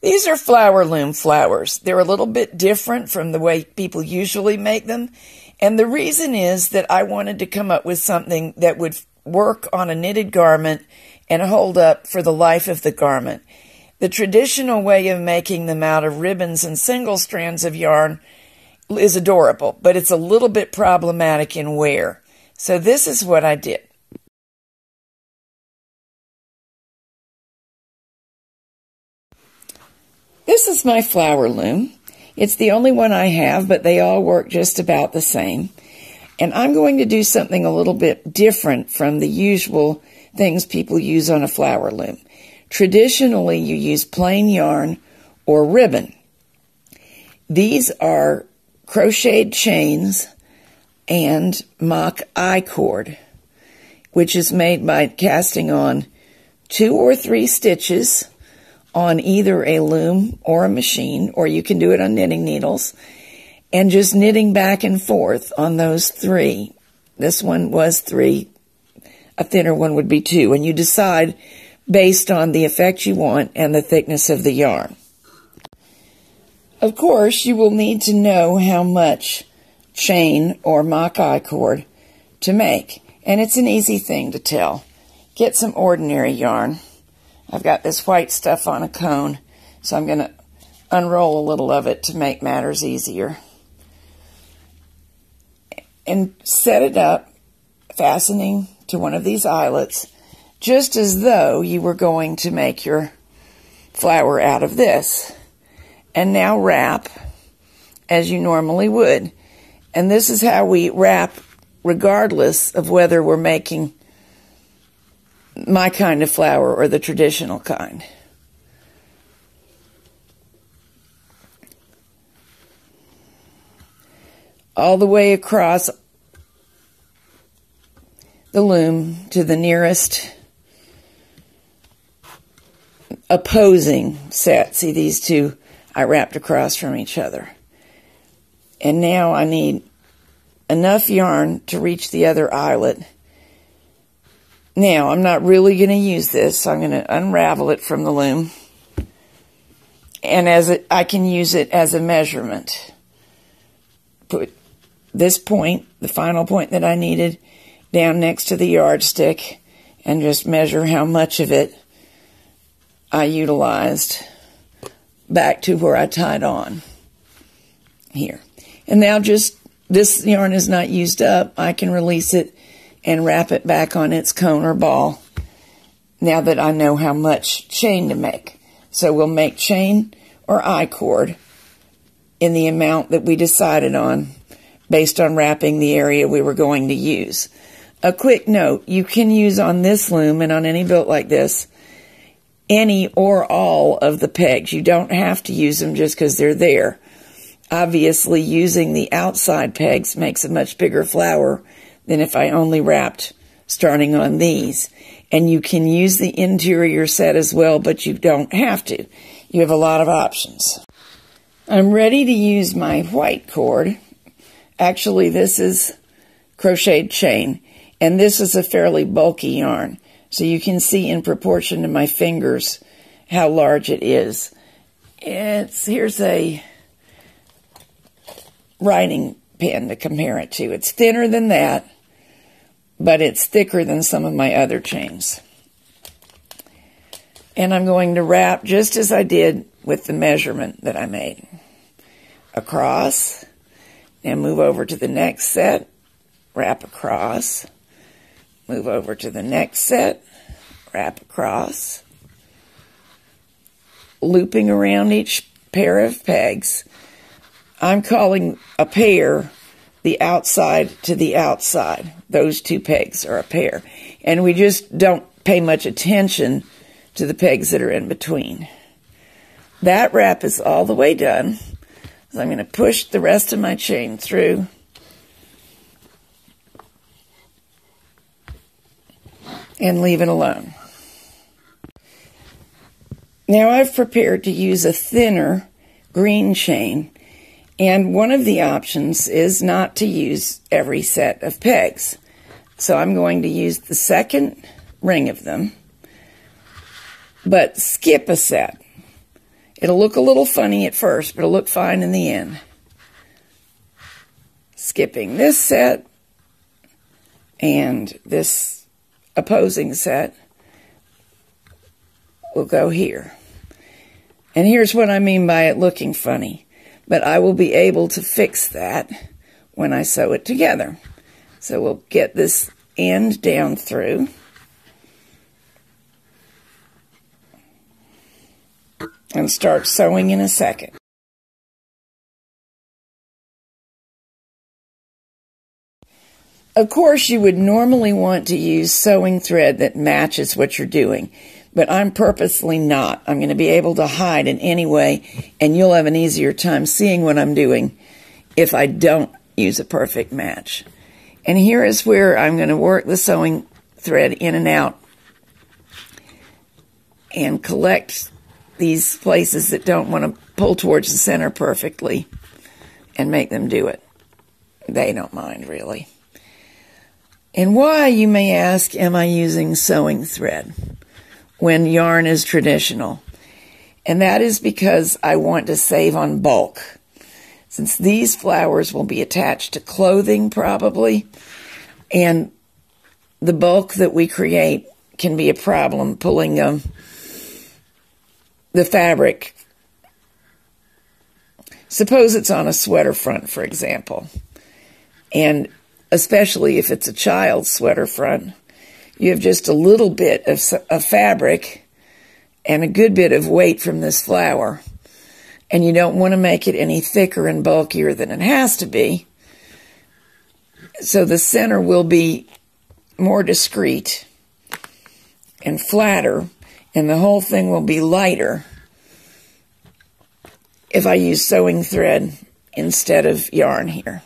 These are flower loom flowers. They're a little bit different from the way people usually make them. And the reason is that I wanted to come up with something that would work on a knitted garment and hold up for the life of the garment. The traditional way of making them out of ribbons and single strands of yarn is adorable, but it's a little bit problematic in wear. So this is what I did. This is my flower loom. It's the only one I have, but they all work just about the same. And I'm going to do something a little bit different from the usual things people use on a flower loom. Traditionally, you use plain yarn or ribbon. These are crocheted chains and mock I-cord, which is made by casting on 2 or 3 stitches on either a loom or a machine, or you can do it on knitting needles, and just knitting back and forth on those 3. This one was 3. A thinner one would be 2, and you decide based on the effect you want and the thickness of the yarn. Of course, you will need to know how much chain or mock I-cord to make, and it's an easy thing to tell. Get some ordinary yarn. I've got this white stuff on a cone, so I'm going to unroll a little of it to make matters easier. And set it up, fastening to one of these eyelets, just as though you were going to make your flower out of this. And now wrap as you normally would. And this is how we wrap regardless of whether we're making my kind of flower or the traditional kind. All the way across the loom to the nearest opposing set. See, these two I wrapped across from each other. And now I need enough yarn to reach the other eyelet. Now, I'm not really going to use this, so I'm going to unravel it from the loom. And I can use it as a measurement. Put this point, the final point that I needed, down next to the yardstick, and just measure how much of it I utilized back to where I tied on here. And now just, this yarn is not used up, I can release it and wrap it back on its cone or ball now that I know how much chain to make. So we'll make chain or I-cord in the amount that we decided on based on wrapping the area we were going to use. A quick note, you can use on this loom and on any built like this any or all of the pegs. You don't have to use them just because they're there. Obviously, using the outside pegs makes a much bigger flower than if I only wrapped starting on these. And you can use the interior set as well, but you don't have to. You have a lot of options. I'm ready to use my white cord. Actually, this is crocheted chain, and this is a fairly bulky yarn. So you can see in proportion to my fingers how large it is. Here's a writing pen to compare it to. It's thinner than that, but it's thicker than some of my other chains. And I'm going to wrap just as I did with the measurement that I made. Across, and move over to the next set, wrap across, move over to the next set, wrap across, looping around each pair of pegs. I'm calling a pair the outside to the outside. Those 2 pegs are a pair. And we just don't pay much attention to the pegs that are in between. That wrap is all the way done. So I'm going to push the rest of my chain through. And leave it alone. Now I've prepared to use a thinner green chain. And one of the options is not to use every set of pegs. So I'm going to use the second ring of them, but skip a set It'll look a little funny at first, but it'll look fine in the end. Skipping this set and this opposing set will go here. And here's what I mean by it looking funny. But I will be able to fix that when I sew it together. So we'll get this end down through. And start sewing in a second. Of course, you would normally want to use sewing thread that matches what you're doing, but I'm purposely not. I'm going to be able to hide in any way, and you'll have an easier time seeing what I'm doing if I don't use a perfect match. And here is where I'm going to work the sewing thread in and out and collect these places that don't want to pull towards the center perfectly and make them do it. They don't mind, really. And why, you may ask, am I using sewing thread when yarn is traditional? And that is because I want to save on bulk. Since these flowers will be attached to clothing probably, and the bulk that we create can be a problem pulling the fabric. Suppose it's on a sweater front, for example, and especially if it's a child's sweater front, you have just a little bit of fabric and a good bit of weight from this flower, and you don't want to make it any thicker and bulkier than it has to be. So the center will be more discreet and flatter, and the whole thing will be lighter if I use sewing thread instead of yarn here.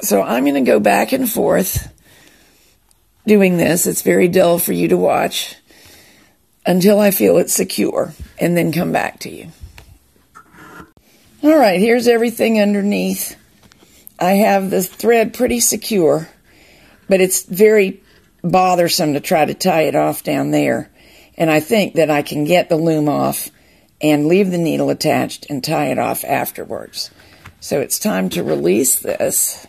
So I'm going to go back and forth doing this. It's very dull for you to watch until I feel it's secure, and then come back to you. All right, here's everything underneath. I have the thread pretty secure, but it's very bothersome to try to tie it off down there. And I think that I can get the loom off and leave the needle attached and tie it off afterwards. So it's time to release this.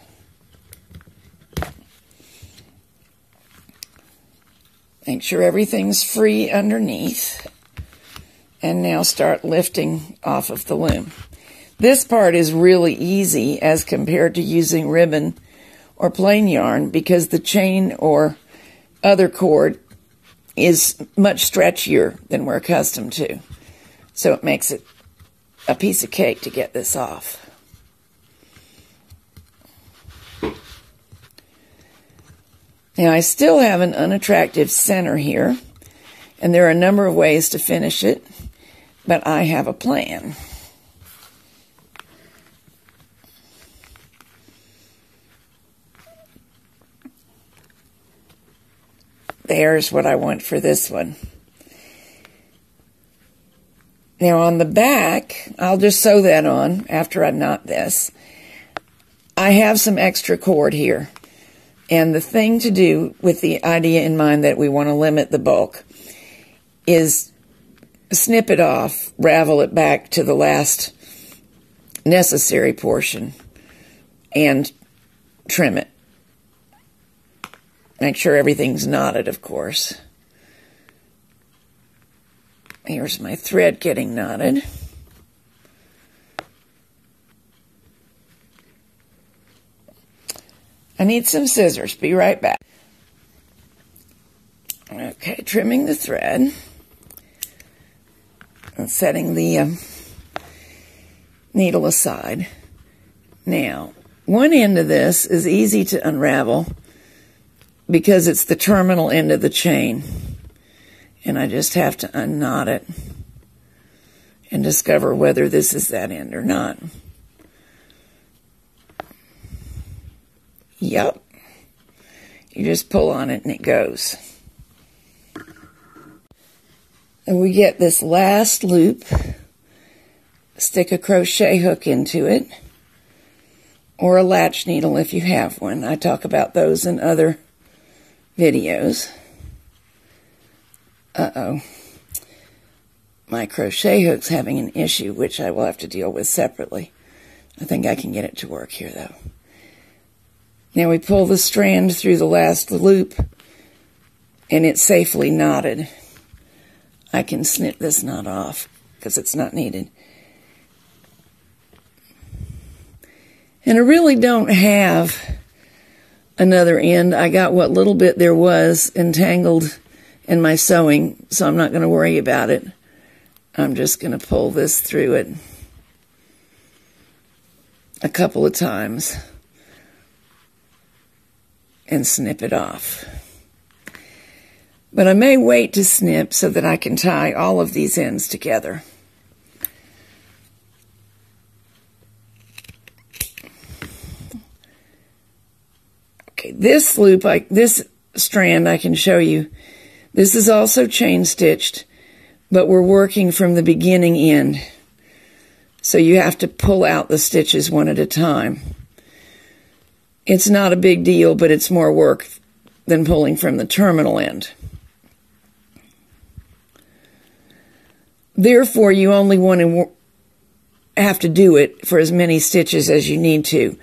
Make sure everything's free underneath. And now start lifting off of the loom. This part is really easy as compared to using ribbon or plain yarn because the chain or other cord is much stretchier than we're accustomed to. So it makes it a piece of cake to get this off. Now I still have an unattractive center here, and there are a number of ways to finish it, but I have a plan. There's what I want for this one. Now on the back, I'll just sew that on after I knot this. I have some extra cord here. And the thing to do with the idea in mind that we want to limit the bulk is snip it off, ravel it back to the last necessary portion, and trim it. Make sure everything's knotted, of course. Here's my thread getting knotted. I need some scissors. Be right back. Okay, trimming the thread and setting the needle aside. Now, one end of this is easy to unravel because it's the terminal end of the chain. And I just have to unknot it and discover whether this is that end or not. Yep. You just pull on it and it goes. And we get this last loop, stick a crochet hook into it, or a latch needle if you have one. I talk about those in other videos. Uh-oh. my crochet hook's having an issue, which I will have to deal with separately. I think I can get it to work here, though. Now we pull the strand through the last loop, and it's safely knotted. I can snip this knot off because it's not needed. And I really don't have another end. I got what little bit there was entangled in my sewing, so I'm not going to worry about it. I'm just going to pull this through it a couple of times and snip it off. But I may wait to snip so that I can tie all of these ends together. Okay, this loop, this strand I can show you. This is also chain stitched, but we're working from the beginning end. So you have to pull out the stitches one at a time. It's not a big deal, but it's more work than pulling from the terminal end. Therefore, you only want to have to do it for as many stitches as you need to.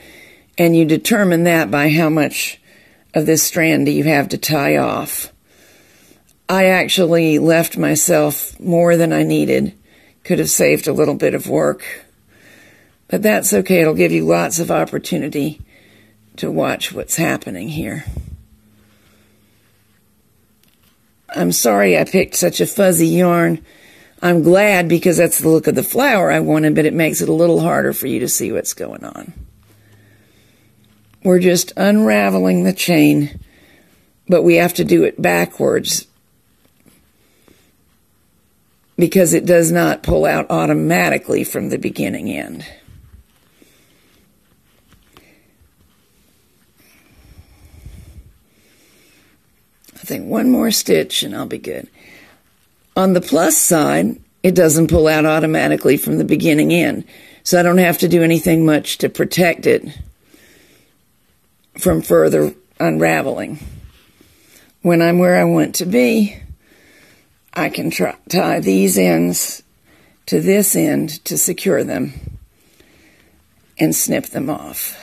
And you determine that by how much of this strand do you have to tie off. I actually left myself more than I needed. Could have saved a little bit of work. But that's okay. It'll give you lots of opportunity to watch what's happening here. I'm sorry I picked such a fuzzy yarn. I'm glad because that's the look of the flower I wanted, but it makes it a little harder for you to see what's going on. We're just unraveling the chain, but we have to do it backwards because it does not pull out automatically from the beginning end. I think one more stitch and I'll be good. On the plus side, it doesn't pull out automatically from the beginning end, so I don't have to do anything much to protect it from further unraveling. When I'm where I want to be, I can tie these ends to this end to secure them and snip them off.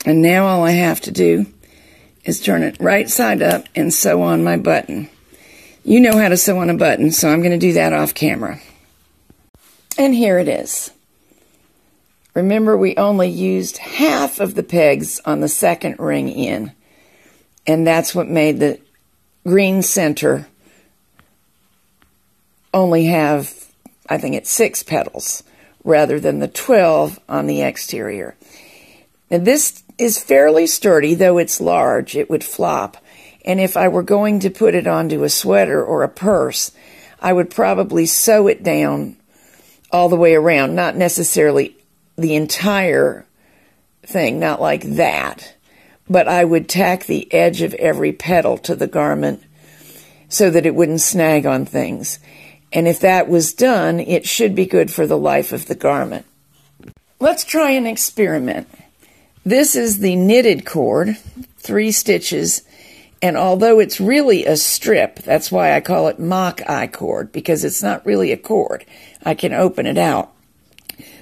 And now all I have to do is turn it right side up and sew on my button. You know how to sew on a button, so I'm going to do that off camera. And here it is. Remember, we only used half of the pegs on the second ring in, and that's what made the green center only have, I think it's 6 petals, rather than the 12 on the exterior. And this is fairly sturdy, though it's large, it would flop. And if I were going to put it onto a sweater or a purse, I would probably sew it down all the way around, not necessarily the entire thing, not like that, but I would tack the edge of every petal to the garment so that it wouldn't snag on things. And if that was done, it should be good for the life of the garment. Let's try an experiment. This is the knitted cord, 3 stitches, and although it's really a strip, that's why I call it mock eye cord, because it's not really a cord. I can open it out.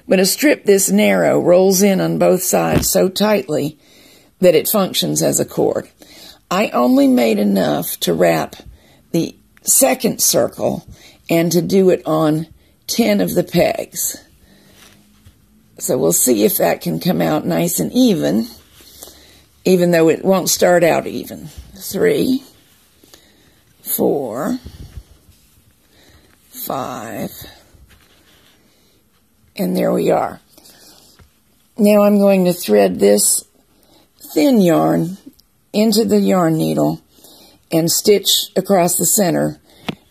But a strip this narrow rolls in on both sides so tightly that it functions as a cord. I only made enough to wrap the second circle and to do it on 10 of the pegs. So we'll see if that can come out nice and even though it won't start out even. 3, 4, 5, and there we are. Now I'm going to thread this thin yarn into the yarn needle and stitch across the center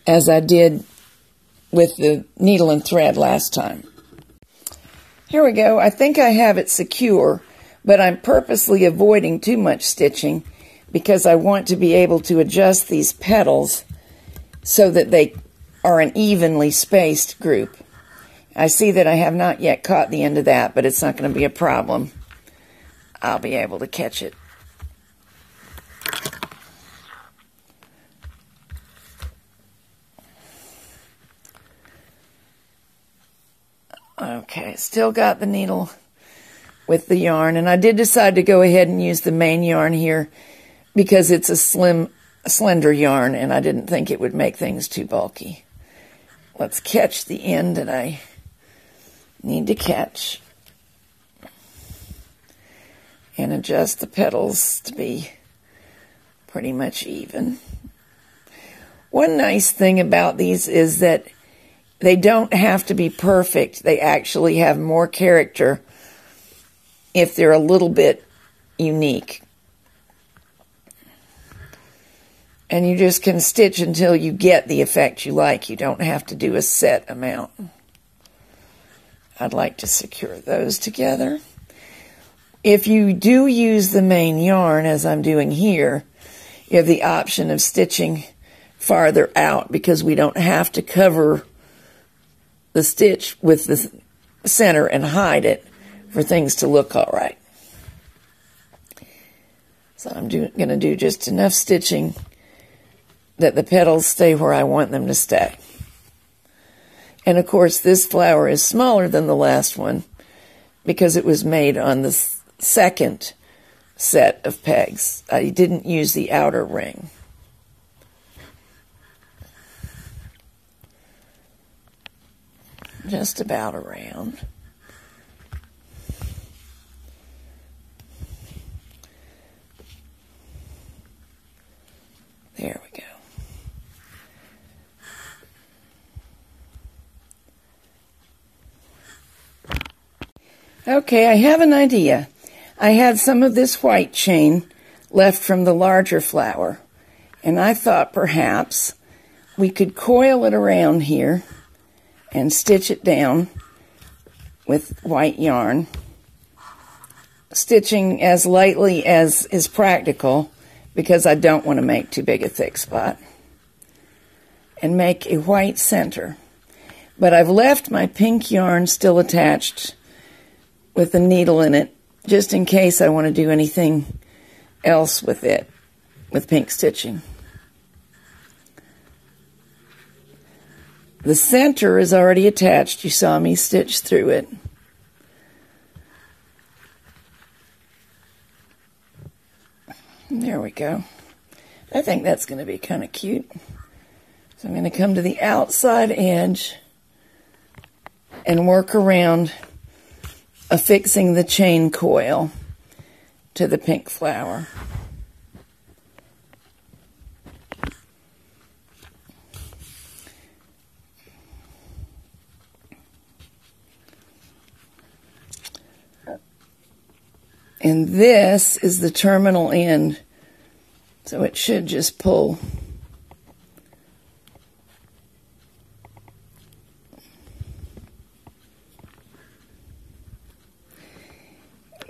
as I did with the needle and thread last time. Here we go. I think I have it secure, but I'm purposely avoiding too much stitching because I want to be able to adjust these petals so that they are an evenly spaced group. I see that I have not yet caught the end of that, but it's not going to be a problem. I'll be able to catch it. Okay, still got the needle with the yarn, and I did decide to go ahead and use the main yarn here because it's a slender yarn, and I didn't think it would make things too bulky. Let's catch the end that I need to catch and adjust the petals to be pretty much even. One nice thing about these is that they don't have to be perfect. They actually have more character if they're a little bit unique. And you just can stitch until you get the effect you like. You don't have to do a set amount. I'd like to secure those together. If you do use the main yarn, as I'm doing here, you have the option of stitching farther out because we don't have to cover the stitch with the center and hide it for things to look all right. So I'm going to do just enough stitching that the petals stay where I want them to stay. And of course this flower is smaller than the last one because it was made on the second set of pegs. I didn't use the outer ring. Just about around. There we go. Okay, I have an idea. I had some of this white chain left from the larger flower, and I thought perhaps we could coil it around here and stitch it down with white yarn, stitching as lightly as is practical because I don't want to make too big a thick spot, and make a white center. But I've left my pink yarn still attached with a needle in it just in case I want to do anything else with it with pink stitching. The center is already attached. You saw me stitch through it. There we go. I think that's going to be kind of cute. So I'm going to come to the outside edge and work around affixing the chain coil to the pink flower. And this is the terminal end, so it should just pull.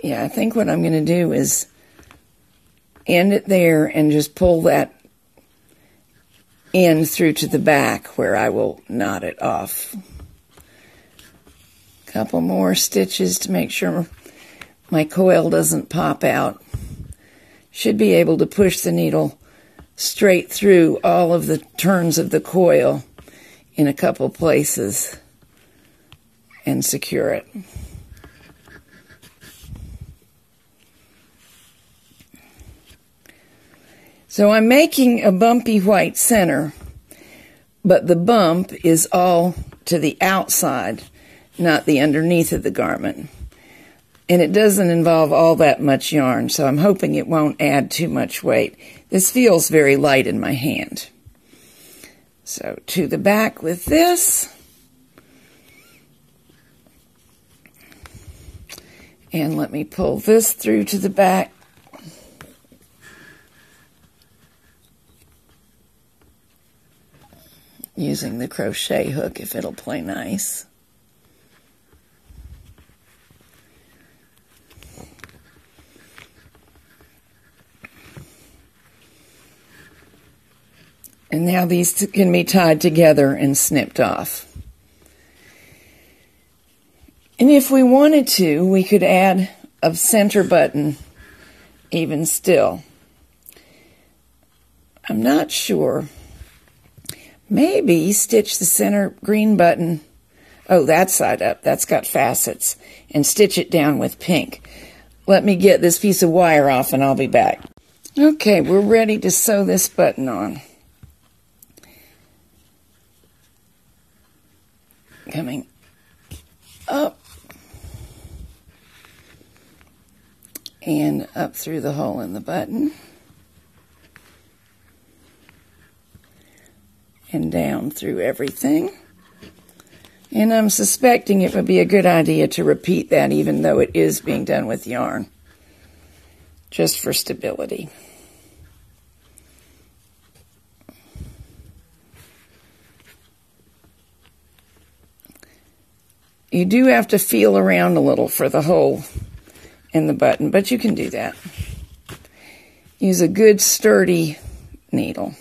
Yeah, I think what I'm going to do is end it there and just pull that end through to the back where I will knot it off. A couple more stitches to make sure my coil doesn't pop out. Should be able to push the needle straight through all of the turns of the coil in a couple places and secure it. So I'm making a bumpy white center, but the bump is all to the outside, not the underneath of the garment. And it doesn't involve all that much yarn, so I'm hoping it won't add too much weight. This feels very light in my hand. So to the back with this. And let me pull this through to the back. Using the crochet hook if it'll play nice. And now these can be tied together and snipped off. And if we wanted to, we could add a center button even still. I'm not sure. Maybe stitch the center green button, oh, that side up, that's got facets, and stitch it down with pink. Let me get this piece of wire off and I'll be back. Okay, we're ready to sew this button on. Coming up and up through the hole in the button and down through everything. And I'm suspecting it would be a good idea to repeat that even though it is being done with yarn, just for stability. You do have to feel around a little for the hole in the button, but you can do that. Use a good sturdy needle.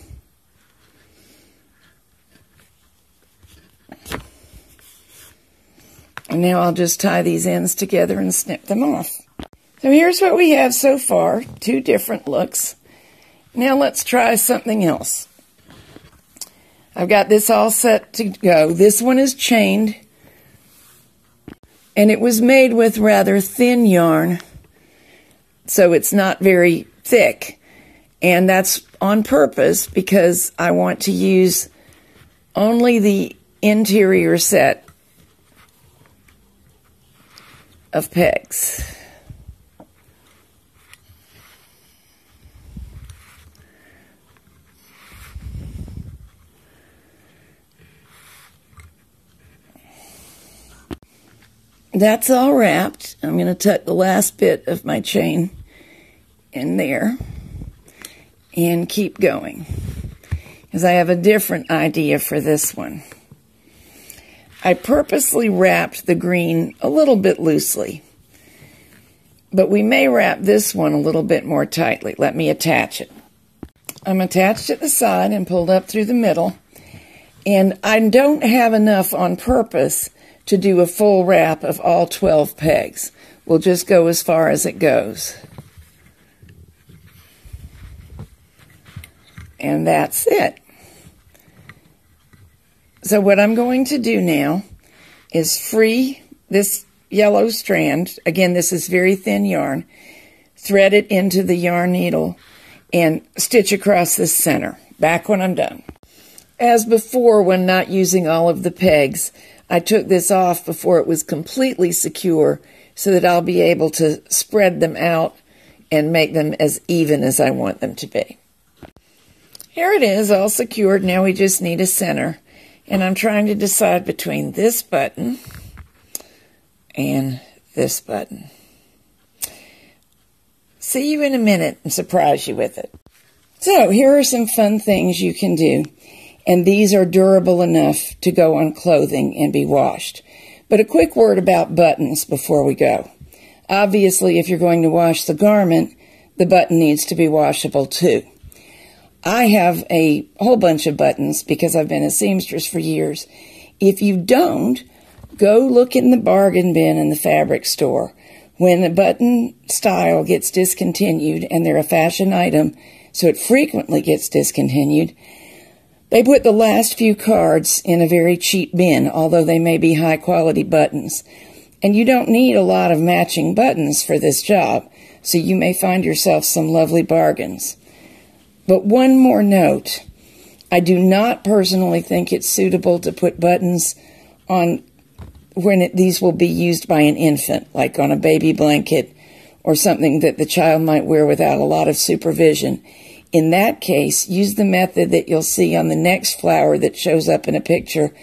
And now I'll just tie these ends together and snip them off. So here's what we have so far, 2 different looks. Now let's try something else. I've got this all set to go. This one is chained, and it was made with rather thin yarn, so it's not very thick. And that's on purpose because I want to use only the interior set of pegs. That's all wrapped. I'm going to tuck the last bit of my chain in there and keep going, because I have a different idea for this one. I purposely wrapped the green a little bit loosely, but we may wrap this one a little bit more tightly. Let me attach it. I'm attached at the side and pulled up through the middle, and I don't have enough on purpose to do a full wrap of all 12 pegs. We'll just go as far as it goes. And that's it. So what I'm going to do now is free this yellow strand. Again, this is very thin yarn. Thread it into the yarn needle and stitch across the center. Back when I'm done. As before, when not using all of the pegs, I took this off before it was completely secure so that I'll be able to spread them out and make them as even as I want them to be. Here it is, all secured. Now we just need a center. And I'm trying to decide between this button and this button. See you in a minute and surprise you with it. So here are some fun things you can do. And these are durable enough to go on clothing and be washed. But a quick word about buttons before we go. Obviously, if you're going to wash the garment, the button needs to be washable too. I have a whole bunch of buttons because I've been a seamstress for years. If you don't, go look in the bargain bin in the fabric store. When a button style gets discontinued, and they're a fashion item, so it frequently gets discontinued, they put the last few cards in a very cheap bin, although they may be high-quality buttons. And you don't need a lot of matching buttons for this job, so you may find yourself some lovely bargains. But one more note, I do not personally think it's suitable to put buttons on when these will be used by an infant, like on a baby blanket or something that the child might wear without a lot of supervision. In that case, use the method that you'll see on the next flower that shows up in a picture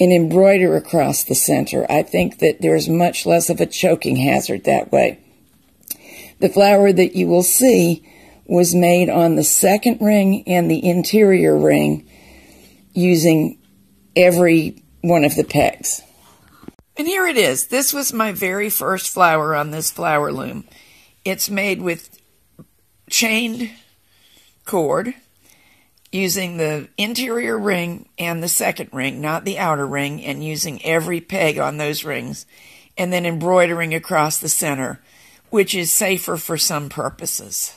and embroider across the center. I think that there's much less of a choking hazard that way. The flower that you will see was made on the second ring and the interior ring using every one of the pegs. And here it is. This was my very first flower on this flower loom. It's made with chained cord using the interior ring and the second ring, not the outer ring, and using every peg on those rings. and then embroidering across the center, which is safer for some purposes.